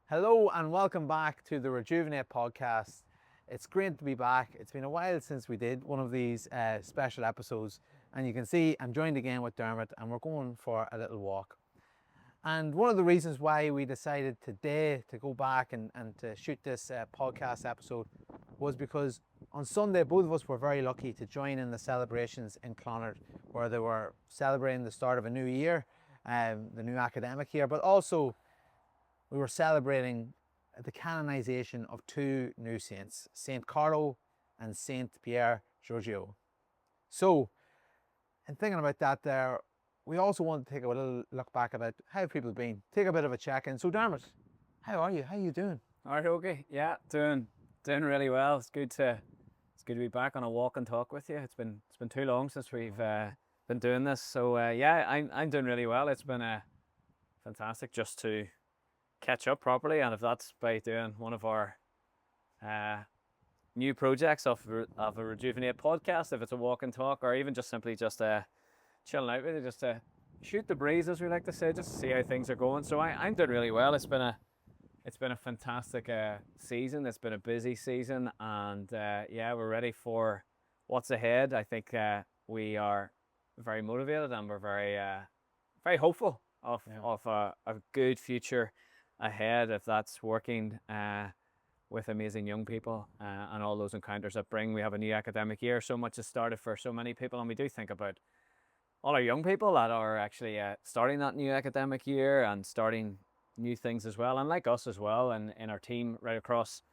Hello and welcome back to the Redjuvenate podcast. It's great to be back. It's been a while since we did one of these special episodes, and you can see I'm joined again with Dermot and we're going for a little walk. And one of the reasons why we decided today to go back and to shoot this podcast episode was because on Sunday both of us were very lucky to join in the celebrations in Clonard, where they were celebrating the start of a new year, the new academic year, but also we were celebrating the canonization of two new saints, Saint Carlo and Saint Pierre Giorgio. So, in thinking about that there, we also want to take a little look back about how people have been. Take a bit of a check-in. So Dermot, how are you? How are you doing? All right, okay. Yeah, doing really well. It's good to be back on a walk and talk with you. It's been too long since we've been doing this. So yeah, I'm doing really well. It's been fantastic just to catch up properly, and if that's by doing one of our new projects of a Redjuvenate podcast, if it's a walk and talk, or even just simply just chilling out with you, just to shoot the breeze, as we like to say, just to see how things are going. So I'm doing really well. It's been a fantastic season. It's been a busy season, and yeah, we're ready for what's ahead. I think we are very motivated, and we're very hopeful of a good future ahead, if that's working with amazing young people and all those encounters that bring. We have a new academic year. So much has started for so many people, and we do think about all our young people that are actually starting that new academic year and starting new things as well, and like us as well, and in our team right across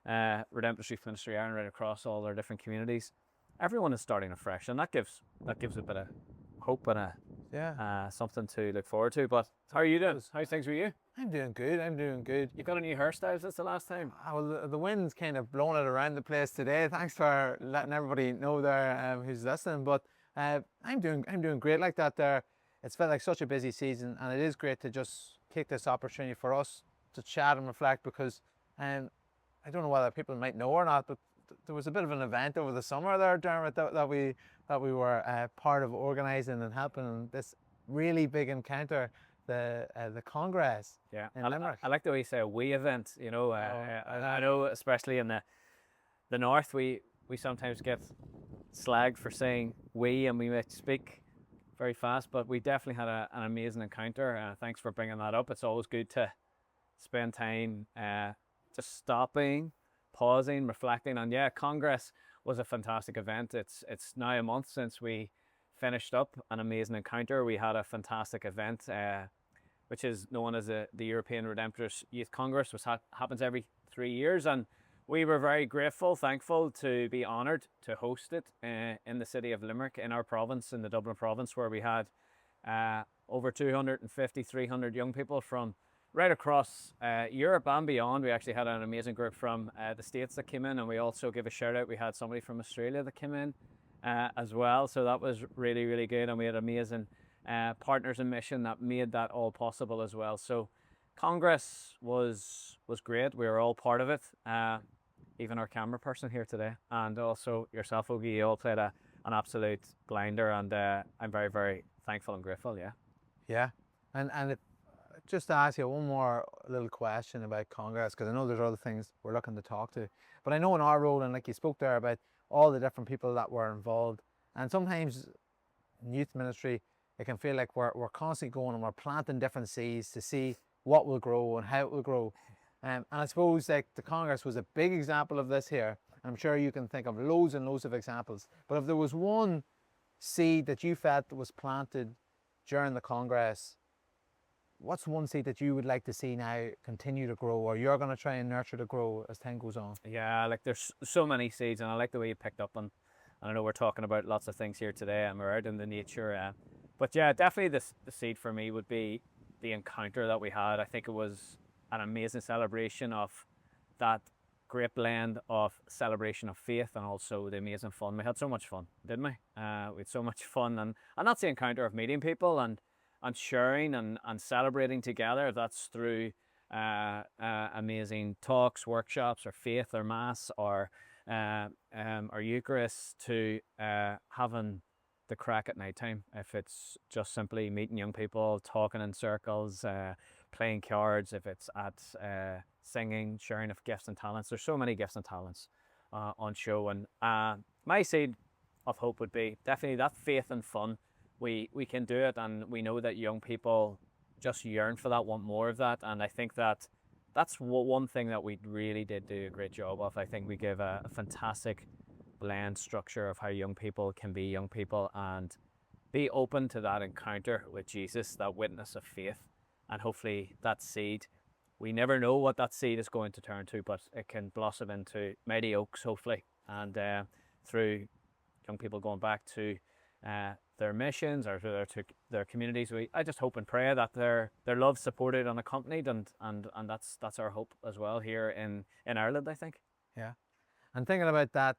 Redemption Street Ministry Ireland, right across all our different communities. Everyone is starting afresh, and that gives a bit of hope and something to look forward to. But how are you doing? How's things with you? I'm doing good. You got a new hairstyle since the last time? Well, the wind's kind of blowing it around the place today. Thanks for letting everybody know there who's listening. But I'm doing great like that there. It's felt like such a busy season, and it is great to just take this opportunity for us to chat and reflect, because I don't know whether people might know or not, but there was a bit of an event over the summer there, Dermot, that we were part of organising and helping, this really big encounter, the Congress in Limerick. I like the way you say a wee event. You know, I know, especially in the north, we sometimes get slagged for saying we, and we might speak very fast, but we definitely had an amazing encounter. Thanks for bringing that up. It's always good to spend time just stopping, pausing, reflecting. And yeah, Congress was a fantastic event. It's now a month since we finished up an amazing encounter. We had a fantastic event, which is known as the European Redemptorist Youth Congress, which happens every 3 years, and we were very grateful, thankful to be honoured to host it in the city of Limerick, in our province, in the Dublin province, where we had over 250, 300 young people from right across Europe and beyond. We actually had an amazing group from the States that came in, and we also give a shout out. We had somebody from Australia that came in as well. So that was really, really good. And we had amazing partners in mission that made that all possible as well. So Congress was great. We were all part of it. Even our camera person here today, and also yourself, Ogie, you all played an absolute blinder, and I'm very, very thankful and grateful. Yeah, and just to ask you one more little question about Congress, because I know there's other things we're looking to talk to, but I know in our role, and like you spoke there about all the different people that were involved, and sometimes in youth ministry it can feel like we're constantly going and we're planting different seeds to see what will grow and how it will grow. And I suppose like the Congress was a big example of this here. I'm sure you can think of loads and loads of examples, but if there was one seed that you felt was planted during the Congress, what's one seed that you would like to see now continue to grow, or you're going to try and nurture to grow as time goes on? Yeah, like there's so many seeds, and I like the way you picked up on. And I know we're talking about lots of things here today, and we're out in the nature. But yeah, definitely the seed for me would be the encounter that we had. I think it was an amazing celebration of that great blend of celebration of faith and also the amazing fun. We had so much fun, didn't we? We had so much fun, and that's the encounter of meeting people and sharing and celebrating together. That's through amazing talks, workshops, or faith, or mass, or Eucharist, to having the crack at night time. If it's just simply meeting young people, talking in circles, playing cards, if it's at singing, sharing of gifts and talents. There's so many gifts and talents on show, and my seed of hope would be definitely that faith and fun. We can do it, and we know that young people just yearn for that, want more of that, and I think that that's one thing that we really did do a great job of. I think we give a fantastic blend structure of how young people can be young people and be open to that encounter with Jesus, that witness of faith, and hopefully that seed, we never know what that seed is going to turn to, but it can blossom into mighty oaks, hopefully, and through young people going back to their missions or to their communities. I just hope and pray that their love supported and accompanied, and that's our hope as well here in Ireland, I think. Yeah. And thinking about that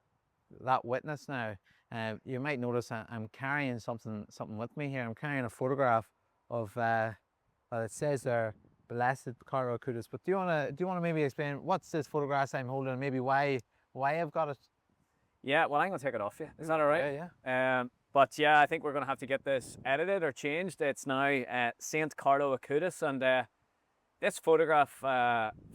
witness now, you might notice I'm carrying something with me here. I'm carrying a photograph of well, it says there, blessed Carlo Acutis. But do you wanna maybe explain what's this photograph I'm holding, and maybe why I've got it? Yeah, well, I'm gonna take it off you. Is that all right? Yeah. But yeah, I think we're gonna have to get this edited or changed. It's now Saint Carlo Acutis, and this photograph,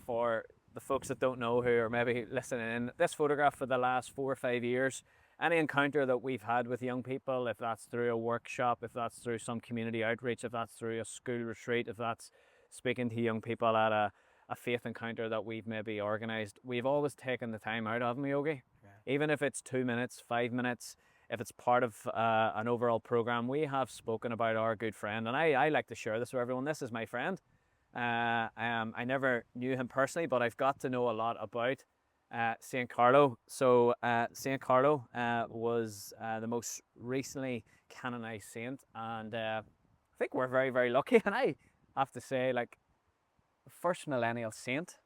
for the folks that don't know who are maybe listening in, this photograph for the last 4 or 5 years, any encounter that we've had with young people, if that's through a workshop, if that's through some community outreach, if that's through a school retreat, if that's speaking to young people at a faith encounter that we've maybe organised, we've always taken the time out, haven't we, Yogi? Yeah. Even if it's 2 minutes, 5 minutes, if it's part of an overall program, we have spoken about our good friend, and I like to share this with everyone. This is my friend. I never knew him personally, but I've got to know a lot about Saint Carlo. So Saint Carlo was the most recently canonized saint, and I think we're very, very lucky. And I have to say, like, the first millennial saint,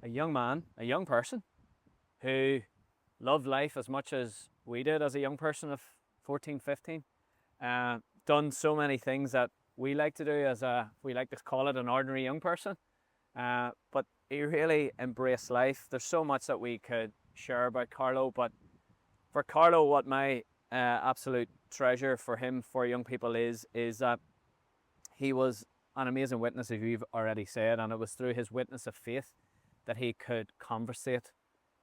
a young man, a young person who loved life as much as we did as a young person of 14, 15, done so many things that we like to do as we like to call it, an ordinary young person, but he really embraced life. There's so much that we could share about Carlo, but for Carlo, what my absolute treasure for him, for young people, is that he was an amazing witness, as you've already said, and it was through his witness of faith that he could conversate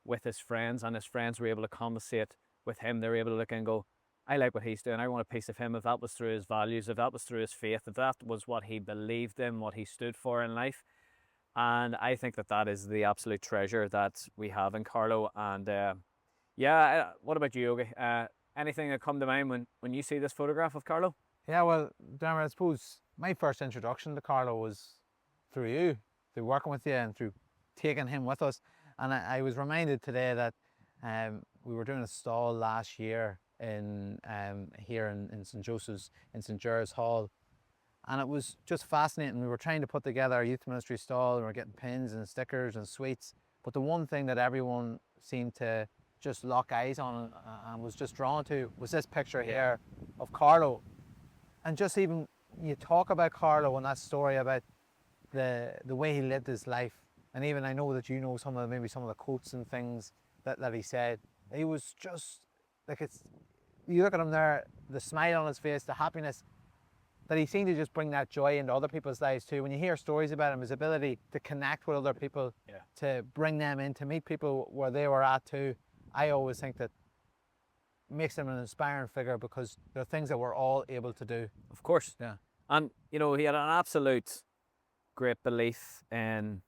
with his friends, and his friends were able to conversate with him. They were able to look and go, I like what he's doing, I want a piece of him. If that was through his values, if that was through his faith, if that was what he believed in, what he stood for in life. And I think that is the absolute treasure that we have in Carlo. And yeah, what about you, Yogi? Anything that come to mind when you see this photograph of Carlo? Yeah, well, Dermot, I suppose my first introduction to Carlo was through you, through working with you and through taking him with us. And I was reminded today that we were doing a stall last year in here in St. Joseph's, in St. Gerard's Hall, and it was just fascinating. We were trying to put together a youth ministry stall, and we were getting pins and stickers and sweets, but the one thing that everyone seemed to just lock eyes on and was just drawn to was this picture here of Carlo. And just even you talk about Carlo and that story about the way he lived his life, and even I know that you know maybe some of the quotes and things that he said. He was just like, you look at him there, the smile on his face, the happiness, that he seemed to just bring that joy into other people's lives too. When you hear stories about him, his ability to connect with other people, to bring them in, to meet people where they were at too, I always think that makes him an inspiring figure, because there are things that we're all able to do. Of course. Yeah. And, you know, he had an absolute great belief in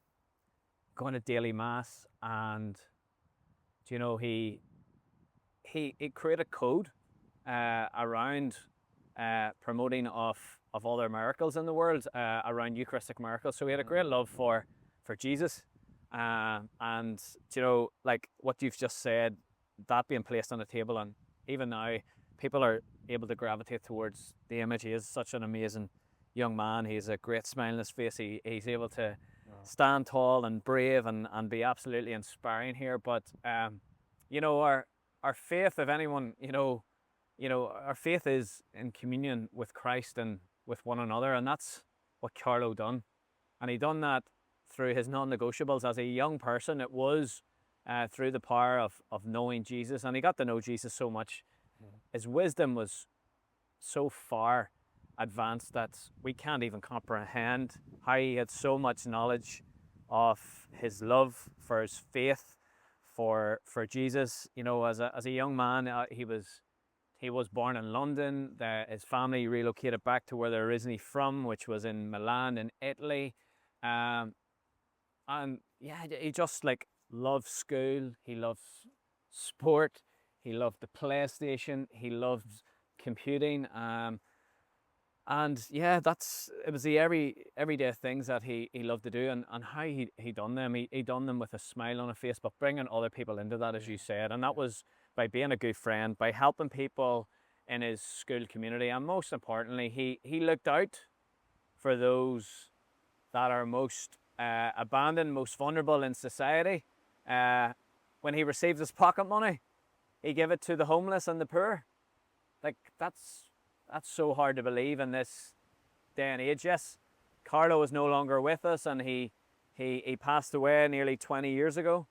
going to daily mass, and, you know, he created code around promoting of other miracles in the world, around Eucharistic miracles. So he had a great love for Jesus, and, you know, like what you've just said, that being placed on the table, and even now people are able to gravitate towards the image. He is such an amazing young man. He's a great smile on his face. He's able to stand tall and brave and be absolutely inspiring here. But you know, our faith, if anyone, you know, our faith is in communion with Christ and with one another, and that's what Carlo done. And he done that through his non-negotiables as a young person. It was through the power of knowing Jesus, and he got to know Jesus so much. His wisdom was so far advanced that we can't even comprehend. How he had so much knowledge of his love for his faith, for Jesus. You know, as a young man, he was born in London. His family relocated back to where they're originally from, which was in Milan in Italy. And yeah, he just like loved school. He loves sport. He loved the PlayStation. He loved computing. And yeah, it was the everyday things that he loved to do, and how he done them. He done them with a smile on his face, but bringing other people into that, as you said, and that was by being a good friend, by helping people in his school community, and most importantly, he looked out for those that are most abandoned, most vulnerable in society. When he received his pocket money, he gave it to the homeless and the poor. Like that's so hard to believe in this day and age. Yes, Carlo is no longer with us, and he passed away nearly 20 years ago.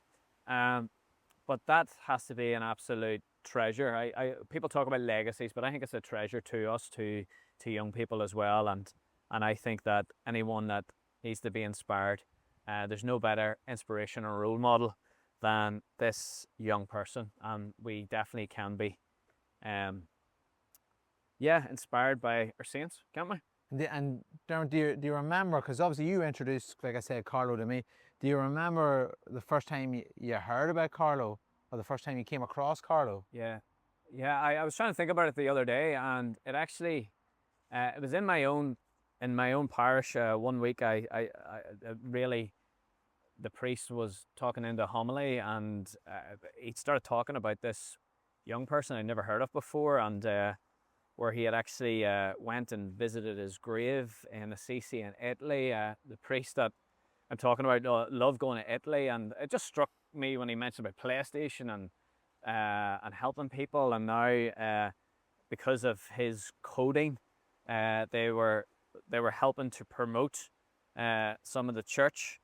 But that has to be an absolute treasure. People talk about legacies, but I think it's a treasure to us, to young people as well. And I think that anyone that needs to be inspired, there's no better inspiration or role model than this young person, and we definitely can be. Yeah, inspired by our saints, can't we? And Darren, do you remember, because obviously you introduced, like I said, Carlo to me. Do you remember the first time you heard about Carlo, or the first time you came across Carlo? Yeah, I was trying to think about it the other day, and it actually, it was in my own parish. One week, I really, the priest was talking into homily, and he started talking about this young person I'd never heard of before, and where he had actually went and visited his grave in Assisi in Italy. The priest that I'm talking about loved going to Italy, and it just struck me when he mentioned about PlayStation and helping people. And now, because of his coding, they were helping to promote some of the church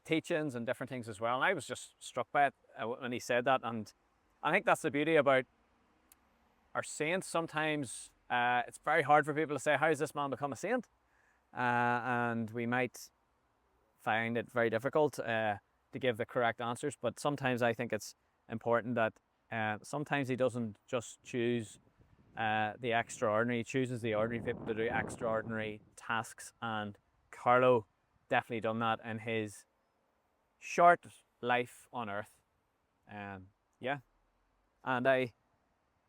teachings and different things as well. And I was just struck by it when he said that. And I think that's the beauty about our saints. Sometimes it's very hard for people to say, how has this man become a saint? And we might find it very difficult to give the correct answers, but sometimes I think it's important that sometimes he doesn't just choose the extraordinary, he chooses the ordinary people to do extraordinary tasks, and Carlo definitely done that in his short life on earth. Yeah, and I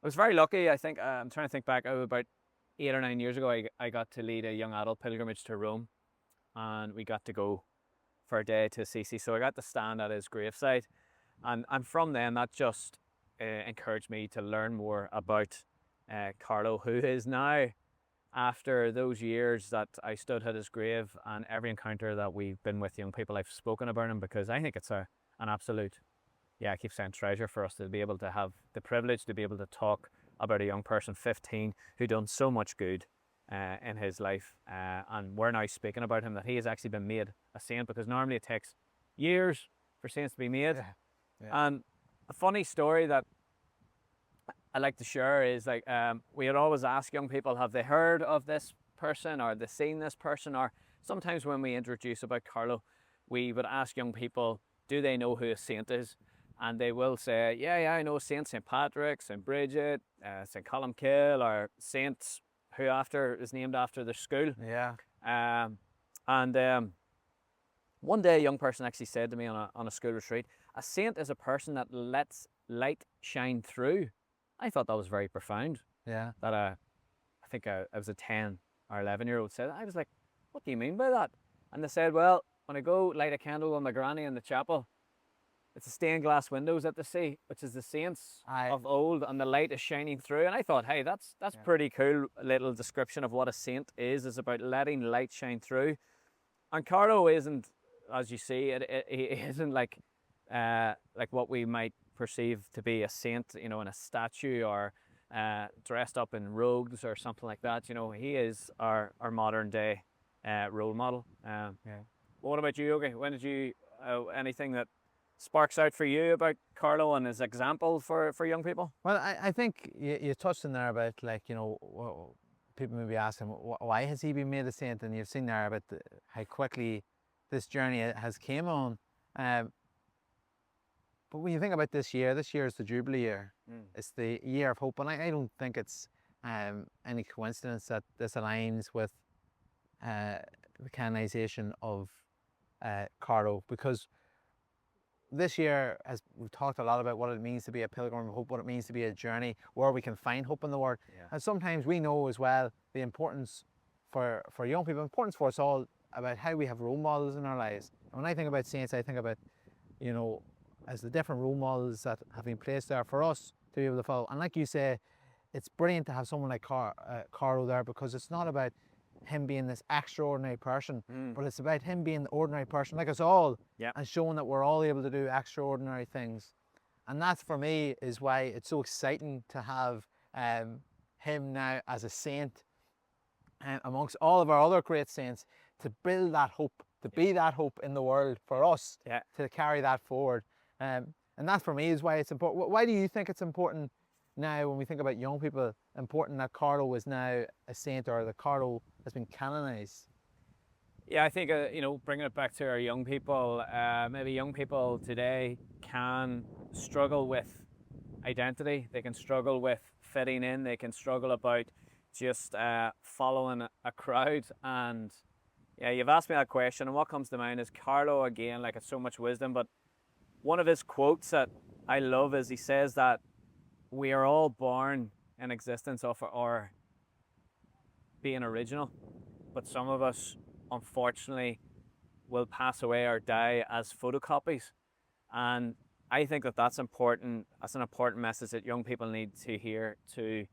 was very lucky. I think I'm trying to think back. About 8 or 9 years ago, I got to lead a young adult pilgrimage to Rome, and we got to go for a day to Assisi. So I got to stand at his graveside, and from then that just encouraged me to learn more about Carlo, who is now, after those years that I stood at his grave and every encounter that we've been with young people, I've spoken about him, because I think it's an absolute, I keep saying treasure, for us to be able to have the privilege to be able to talk about a young person, 15, who done so much good in his life. And we're now speaking about him, that he has actually been made a saint, because normally it takes years for saints to be made. And a funny story that I like to share is, like, we would always ask young people, have they heard of this person, or have they seen this person? Or sometimes when we introduce about Carlo, we would ask young people, do they know who a saint is? And they will say, yeah, I know Saint Patrick, Saint Bridget, Saint Columkill, or Saint who is named after their school. Yeah. One day a young person actually said to me on a school retreat, a saint is a person that lets light shine through. I thought that was very profound. Yeah. That I think I was a 10 or 11-year-old said. I was like, what do you mean by that? And they said, well, when I go light a candle on my granny in the chapel, it's the stained glass windows that they see, which is the saints of old, and the light is shining through. And I thought, hey, that's pretty cool little description of what a saint is about letting light shine through. And Carlo isn't, as you see, he isn't like what we might perceive to be a saint, in a statue, or dressed up in robes or something like that. He is our modern day role model. What about you, Yogi? When did you anything that sparks out for you about Carlo and his example for young people? Well, I think you touched in there about, like, people may be asking, why has he been made a saint? And you've seen there about how quickly this journey has came on. But when you think about this year is the Jubilee year. It's the year of hope, and I don't think it's any coincidence that this aligns with the canonization of Carlo, because this year, as we've talked a lot about what it means to be a pilgrim of hope, what it means to be a journey where we can find hope in the Word. Yeah. And sometimes we know as well the importance for young people, importance for us all, about how we have role models in our lives. And when I think about saints, I think about, you know, as the different role models that have been placed there for us to be able to follow. And like you say, it's brilliant to have someone like Carlo there, because it's not about him being this extraordinary person, but it's about him being the ordinary person like us all, and showing that we're all able to do extraordinary things. And that, for me, is why it's so exciting to have him now as a saint, amongst all of our other great saints, to build that hope, to be that hope in the world for us, to carry that forward. And that, for me, is why it's important. Why do you think it's important now, when we think about young people, important that Carlo is now a saint, or that Carlo has been canonized? Yeah, I think, you know, bringing it back to our young people, maybe young people today can struggle with identity. They can struggle with fitting in. They can struggle about just following a crowd. And yeah, you've asked me that question, and what comes to mind is Carlo again, like, it's so much wisdom. But one of his quotes that I love is he says that we are all born in existence of our being original, but some of us, unfortunately, will pass away or die as photocopies. And I think that that's important. That's an important message that young people need to hear, to,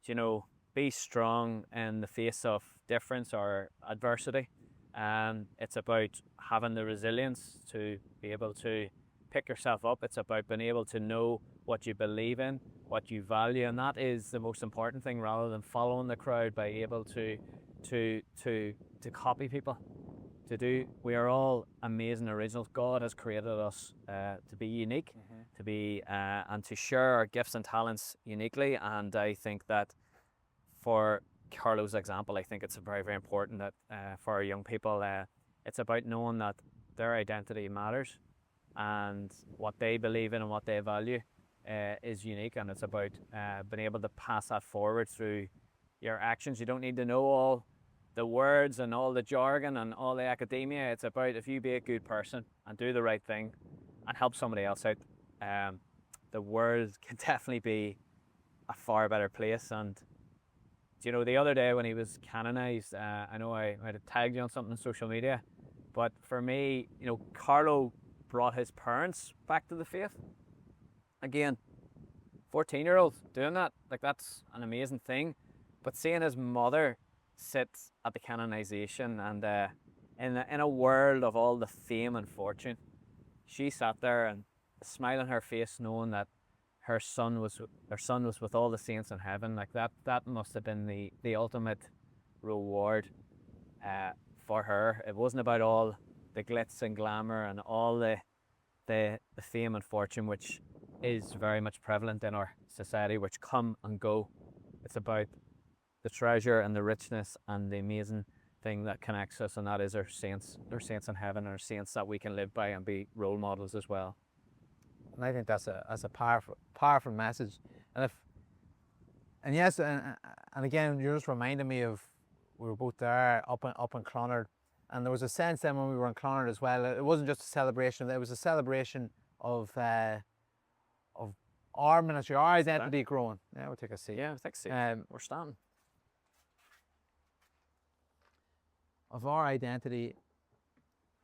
you know, be strong in the face of difference or adversity. It's about having the resilience to be able to pick yourself up. It's about being able to know what you believe in, what you value, and that is the most important thing, rather than following the crowd, by able to copy people. We are all amazing originals. God has created us to be unique, to be and to share our gifts and talents uniquely. And I think that for Carlo's example, I think it's very, very important that for our young people, it's about knowing that their identity matters, and what they believe in and what they value is unique, and it's about being able to pass that forward through your actions. You don't need to know all the words and all the jargon and all the academia. It's about, if you be a good person and do the right thing and help somebody else out, the world can definitely be a far better place. And you know, the other day when he was canonized, I know I might have tagged you on something on social media, but for me, you know, Carlo brought his parents back to the faith. Again, 14-year-old doing that, like, that's an amazing thing. But seeing his mother sit at the canonization, and in a world of all the fame and fortune, she sat there and a smile on her face, knowing that her son was with all the saints in heaven. Like, that must have been the ultimate reward for her. It wasn't about all the glitz and glamour and all the fame and fortune, which is very much prevalent in our society, which come and go. It's about the treasure and the richness and the amazing thing that connects us, and that is our saints in heaven, our saints that we can live by and be role models as well. And I think that's a powerful message. And yes, and again, you're just reminding me of, we were both there up in Clonard, and there was a sense then when we were in Clonard as well. It wasn't just a celebration; it was a celebration of our ministry, our identity growing. Yeah, we'll take a seat. Yeah, we'll take a seat. We're standing. Of our identity,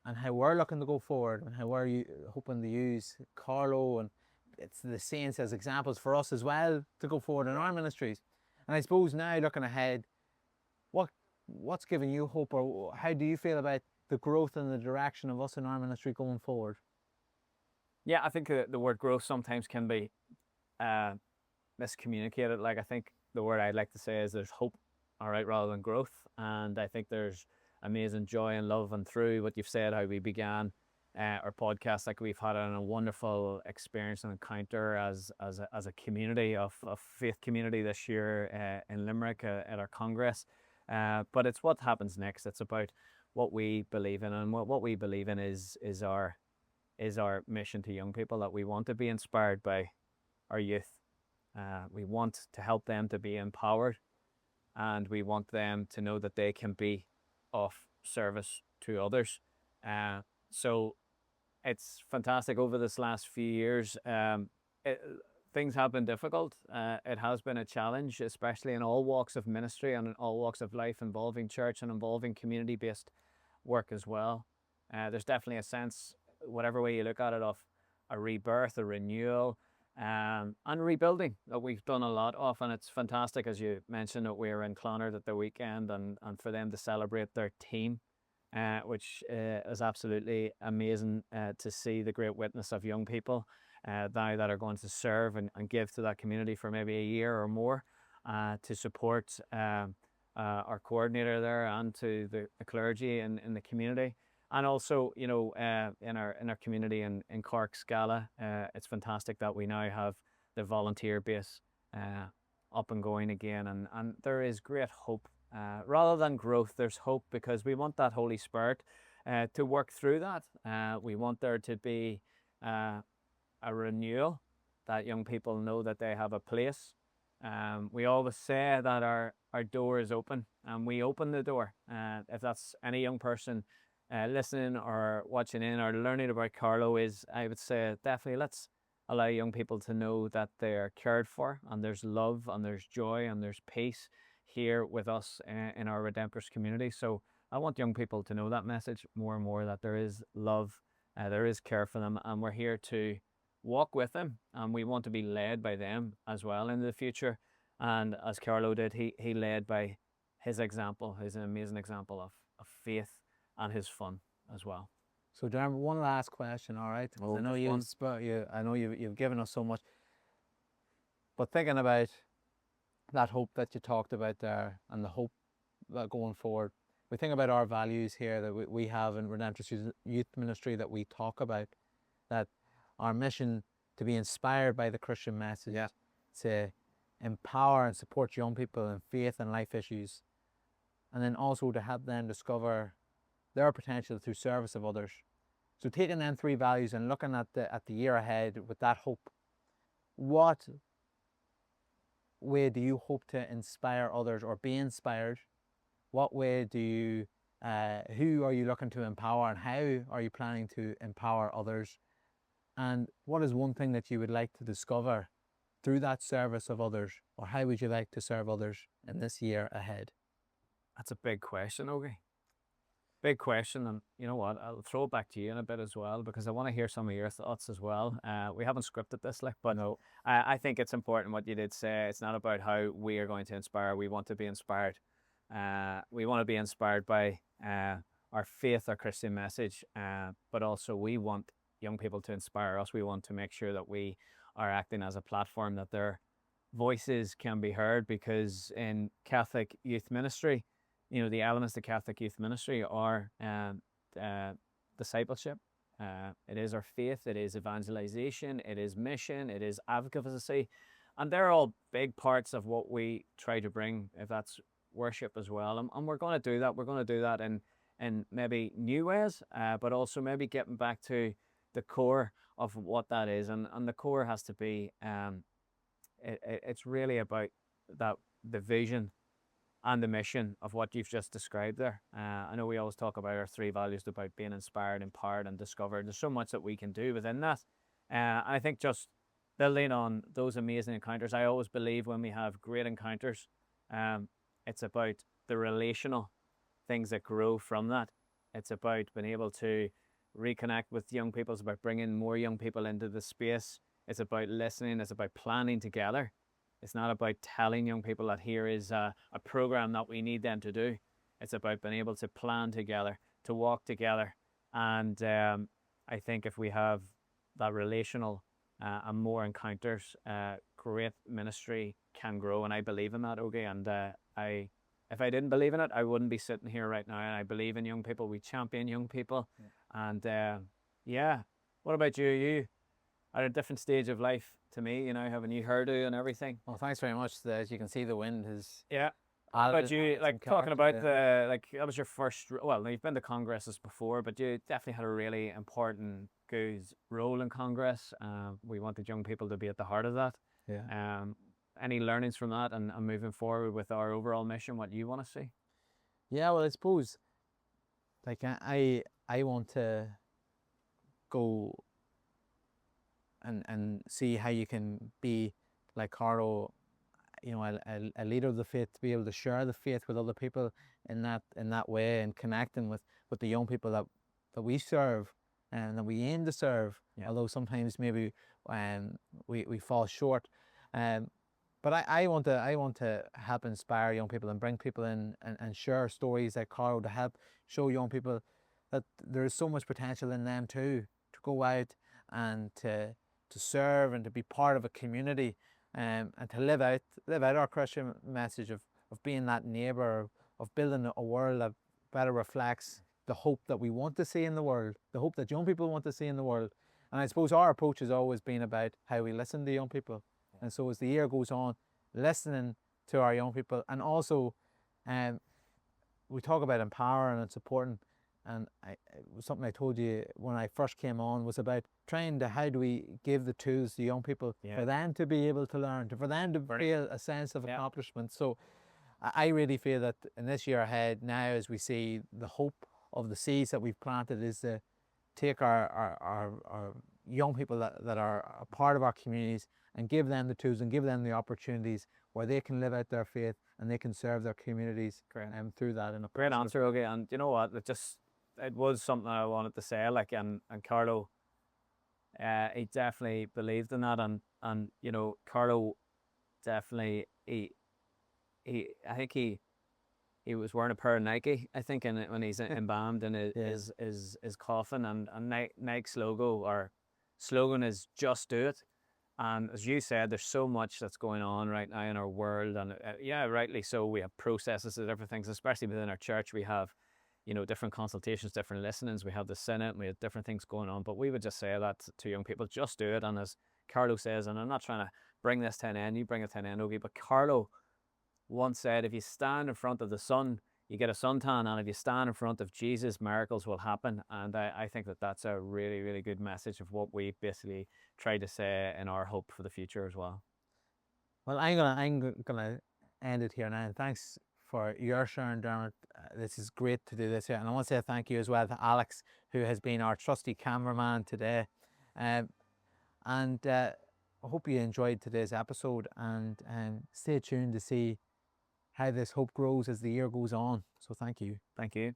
and how we're looking to go forward, and how we're hoping to use Carlo and it's the saints as examples for us as well to go forward in our ministries. And I suppose now, looking ahead, what's giving you hope, or how do you feel about the growth and the direction of us in our ministry going forward? Yeah, I think the word growth sometimes can be miscommunicated. Like, I think the word I'd like to say is there's hope, all right, rather than growth. And I think there's amazing joy and love, and through what you've said, how we began our podcast. Like we've had a wonderful experience and encounter as a community of faith community this year in Limerick at our Congress. But it's what happens next. It's about what we believe in, and what we believe in is our mission to young people, that we want to be inspired by our youth. We want to help them to be empowered, and we want them to know that they can be of service to others. So it's fantastic. Over this last few years, things have been difficult. It has been a challenge, especially in all walks of ministry and in all walks of life involving church and involving community-based work as well. There's definitely a sense, whatever way you look at it, of a rebirth, a renewal, and rebuilding that we've done a lot of. And it's fantastic, as you mentioned, that we were in Clonard at the weekend, and for them to celebrate their team, which is absolutely amazing to see the great witness of young people now that are going to serve and give to that community for maybe a year or more, to support our coordinator there, and to the clergy in the community. And also, you know, in our community in Cork's Gala, it's fantastic that we now have the volunteer base up and going again, and there is great hope. Rather than growth, there's hope, because we want that Holy Spirit to work through that. We want there to be a renewal, that young people know that they have a place. We always say that our door is open, and we open the door. If that's any young person listening or watching in or learning about Carlo, is, I would say, definitely let's allow young people to know that they are cared for, and there's love, and there's joy, and there's peace here with us in our Redemptor's community. So I want young people to know that message more and more, that there is love, there is care for them, and we're here to walk with them, and we want to be led by them as well in the future. And as Carlo did, he led by his example, his amazing example of faith, and his fun as well. So, Dermot, one last question, all right? Oh, I know you've given us so much, but thinking about that hope that you talked about there, and the hope that going forward, we think about our values here that we have in Redemptor's Youth Ministry, that we talk about, that our mission to be inspired by the Christian message, to empower and support young people in faith and life issues, and then also to help them discover their potential through service of others. So taking them three values and looking at the year ahead with that hope, what way do you hope to inspire others or be inspired? What way do you, who are you looking to empower, and how are you planning to empower others? And what is one thing that you would like to discover through that service of others, or how would you like to serve others in this year ahead? That's a big question, Ogie. Big question, and you know what? I'll throw it back to you in a bit as well, because I want to hear some of your thoughts as well. We haven't scripted this, but no, I think it's important what you did say. It's not about how we are going to inspire. We want to be inspired. We want to be inspired by our faith, our Christian message, but also we want young people to inspire us. We want to make sure that we are acting as a platform that their voices can be heard, because in Catholic youth ministry, you know, the elements of Catholic youth ministry are discipleship. It is our faith, it is evangelization, it is mission, it is advocacy, and they're all big parts of what we try to bring, if that's worship as well. And we're going to do that. We're going to do that in maybe new ways, but also maybe getting back to the core of what that is. And the core has to be, it's really about the vision and the mission of what you've just described there. I know we always talk about our three values, about being inspired, empowered, and discovered. There's so much that we can do within that. I think just building on those amazing encounters, I always believe when we have great encounters, it's about the relational things that grow from that. It's about being able to reconnect with young people. It's about bringing more young people into the space. It's about listening. It's about planning together. It's not about telling young people that here is a program that we need them to do. It's about being able to plan together, to walk together. And I think if we have that relational and more encounters, great ministry can grow. And I believe in that, Ogie. And if I didn't believe in it, I wouldn't be sitting here right now. And I believe in young people. We champion young people. Yeah. And Yeah. What about you? You at a different stage of life to me. You know, have a new hairdo and everything. Well, thanks very much. As you can see, the wind has Yeah. added But you some like talking character about to it. the like that was your first. Well, you've been to congresses before, but you definitely had a really important goose role in Congress. We wanted young people to be at the heart of that. Yeah. Any learnings from that and moving forward with our overall mission? What you want to see? Yeah, well, I suppose like I want to go and see how you can be like Carlo, you know, a leader of the faith, to be able to share the faith with other people in that way, and connecting with the young people that we serve and that we aim to serve. Yeah. Although sometimes maybe we fall short. But I want to help inspire young people and bring people in and share stories like Carlo, to help show young people that there's so much potential in them too, to go out and to serve and to be part of a community, and to live out our Christian message of being that neighbour, of building a world that better reflects the hope that we want to see in the world, the hope that young people want to see in the world. And I suppose our approach has always been about how we listen to young people. And so as the year goes on, listening to our young people, and also we talk about empowering and supporting. And it was something I told you when I first came on, was about trying to, how do we give the tools to young people for them to be able to learn, for them to feel a sense of accomplishment. So I really feel that in this year ahead now, as we see the hope of the seeds that we've planted, is to take our young people that are a part of our communities and give them the tools and give them the opportunities where they can live out their faith and they can serve their communities through that. In a great answer, okay. And you know what? It was something I wanted to say. Like, and Carlo, he definitely believed in that, and you know, Carlo definitely I think he was wearing a pair of Nike, I think, when he's embalmed in his coffin, and Nike's logo or slogan is "Just Do It." And as you said, there's so much that's going on right now in our world, and yeah, rightly so. We have processes of different things, especially within our church. We have, you know, different consultations, different listenings. We have the Senate, and we have different things going on. But we would just say that to young people: just do it. And as Carlo says, and I'm not trying to bring this to an end, you bring it to an end, okay, but Carlo once said, if you stand in front of the sun, you get a suntan, and if you stand in front of Jesus, miracles will happen. And I think that that's a really, really good message of what we basically try to say in our hope for the future as well. Well, I'm gonna end it here now, and thanks for your sharing, Dermot. This is great to do this here, and I want to say thank you as well to Alex, who has been our trusty cameraman today. And I hope you enjoyed today's episode, and stay tuned to see how this hope grows as the year goes on. So thank you. Thank you.